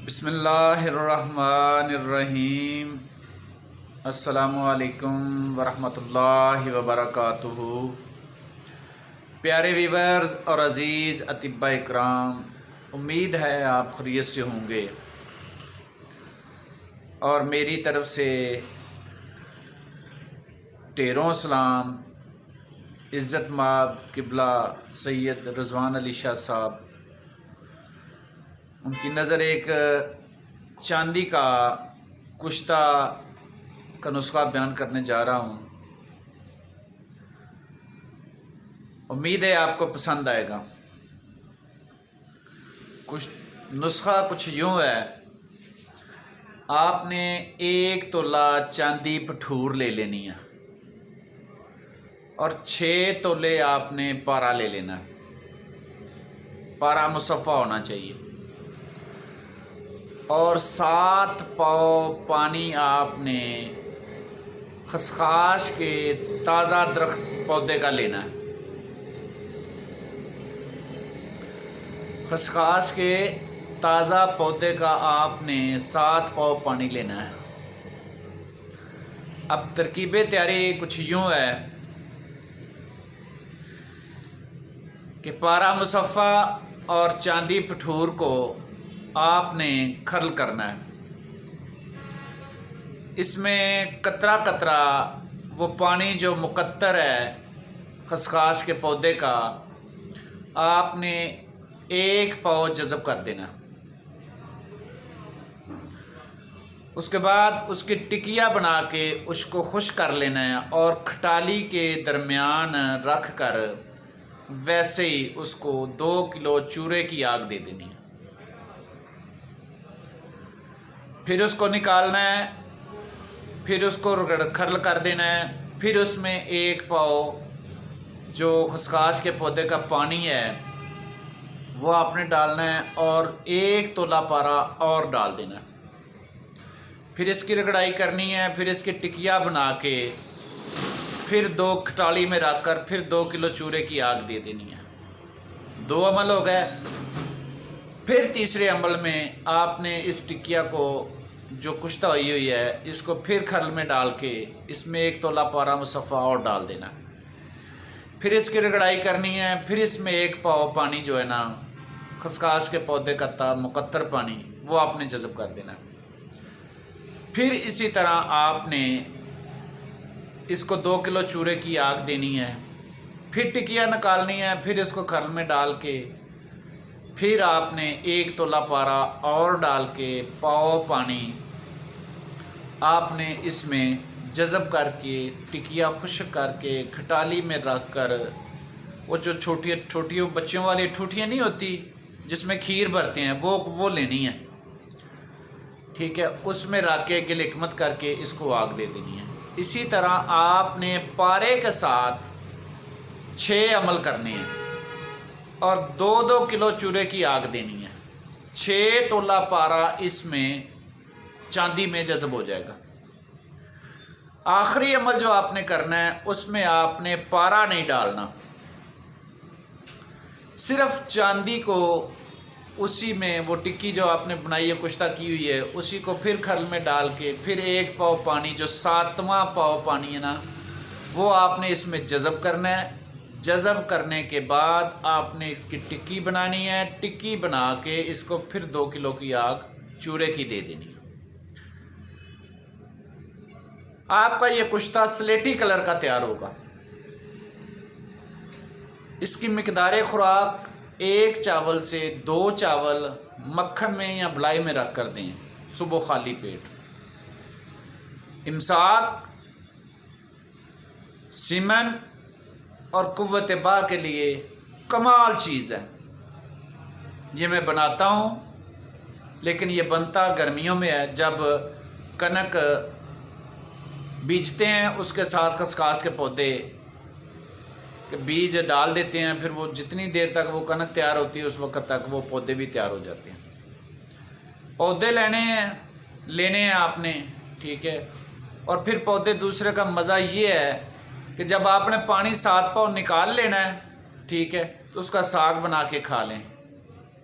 بسم اللہ الرحمن الرحیم۔ السلام علیکم ورحمۃ اللہ وبرکاتہ۔ پیارے ویورز اور عزیز اطباء اکرام، امید ہے آپ خیریت سے ہوں گے، اور میری طرف سے ڈھیروں سلام عزت مآب قبلہ سید رضوان علی شاہ صاحب، ان کی نظر ایک چاندی کا کشتہ کا نسخہ بیان کرنے جا رہا ہوں۔ امید ہے آپ کو پسند آئے گا۔ نسخہ کچھ یوں ہے، آپ نے 1 تولہ چاندی پٹھور لے لینی ہے اور 6 تولے آپ نے پارا لے لینا ہے، پارا مصفہ ہونا چاہیے، اور 7 پاؤ پانی آپ نے خسخاش کے تازہ درخت پودے کا لینا ہے۔ خسخاش کے تازہ پودے کا آپ نے 7 پاؤ پانی لینا ہے۔ اب ترکیب تیاری کچھ یوں ہے کہ پارا مصفہ اور چاندی پٹھور کو آپ نے کھرل کرنا ہے۔ اس میں قطرہ قطرہ وہ پانی جو مقطر ہے خسخاش کے پودے کا، آپ نے 1 پاؤ جذب کر دینا۔ اس کے بعد اس کی ٹکیا بنا کے اس کو خشک کر لینا ہے، اور کھٹالی کے درمیان رکھ کر ویسے ہی اس کو 2 کلو چورے کی آگ دے دینی ہے۔ پھر اس کو نکالنا ہے، پھر اس کو کھرل کر دینا ہے، پھر اس میں 1 پاؤ جو خسخاش کے پودے کا پانی ہے وہ آپ نے ڈالنا ہے، اور 1 تولہ پارا اور ڈال دینا ہے۔ پھر اس کی رگڑائی کرنی ہے، پھر اس کی ٹکیا بنا کے پھر 2 کھٹالی میں رکھ کر پھر 2 کلو چورے کی آگ دے دینی ہے۔ 2 عمل ہو گئے۔ پھر تیسرے عمل میں آپ نے اس ٹکیا کو جو کشتہ ہوئی ہے اس کو پھر کھرل میں ڈال کے اس میں 1 تولہ پارا مصفہ اور ڈال دینا، پھر اس کی رگڑائی کرنی ہے، پھر اس میں 1 پاؤ پانی جو ہے نا خسخاش کے پودے کا مقطر پانی وہ آپ نے جذب کر دینا۔ پھر اسی طرح آپ نے اس کو 2 کلو چورے کی آگ دینی ہے، پھر ٹکیا نکالنی ہے، پھر اس کو کھرل میں ڈال کے پھر آپ نے 1 تولہ پارا اور ڈال کے پاؤ پانی آپ نے اس میں جذب کر کے ٹکیا خشک کر کے کھٹالی میں رکھ کر وہ جو چھوٹی بچوں والی ٹھوٹیاں نہیں ہوتی جس میں کھیر بھرتے ہیں وہ لینی ہے، ٹھیک ہے، اس میں رکھ کے گلحکمت کر کے اس کو آگ دے دینی ہے۔ اسی طرح آپ نے پارے کے ساتھ 6 عمل کرنے ہیں اور 2 کلو چورے کی آگ دینی ہے۔ 6 تولہ پارا اس میں چاندی میں جذب ہو جائے گا۔ آخری عمل جو آپ نے کرنا ہے اس میں آپ نے پارا نہیں ڈالنا، صرف چاندی کو اسی میں وہ ٹکی جو آپ نے بنائی ہے کشتہ کی ہوئی ہے اسی کو پھر کھرل میں ڈال کے پھر 1 پاؤ پانی جو 7واں پاؤ پانی ہے نا وہ آپ نے اس میں جذب کرنا ہے۔ جذب کرنے کے بعد آپ نے اس کی ٹکی بنانی ہے، ٹکی بنا کے اس کو پھر 2 کلو کی آگ چورے کی دے دینی ہے۔ آپ کا یہ کشتہ سلیٹی کلر کا تیار ہوگا۔ اس کی مقدار خوراک 1 چاول سے 2 چاول مکھن میں یا بلائی میں رکھ کر دیں صبح خالی پیٹ۔ امساک، سمن اور قوت باہ کے لیے کمال چیز ہے۔ یہ میں بناتا ہوں لیکن یہ بنتا گرمیوں میں ہے، جب کنک بیجتے ہیں اس کے ساتھ خسخاش کے پودے کے بیج ڈال دیتے ہیں، پھر وہ جتنی دیر تک وہ کنک تیار ہوتی ہے اس وقت تک وہ پودے بھی تیار ہو جاتے ہیں۔ پودے لینے ہیں آپ نے، ٹھیک ہے، اور پھر پودے دوسرے کا مزہ یہ ہے کہ جب آپ نے پانی 7 پاؤ نکال لینا ہے، ٹھیک ہے، تو اس کا ساگ بنا کے کھا لیں،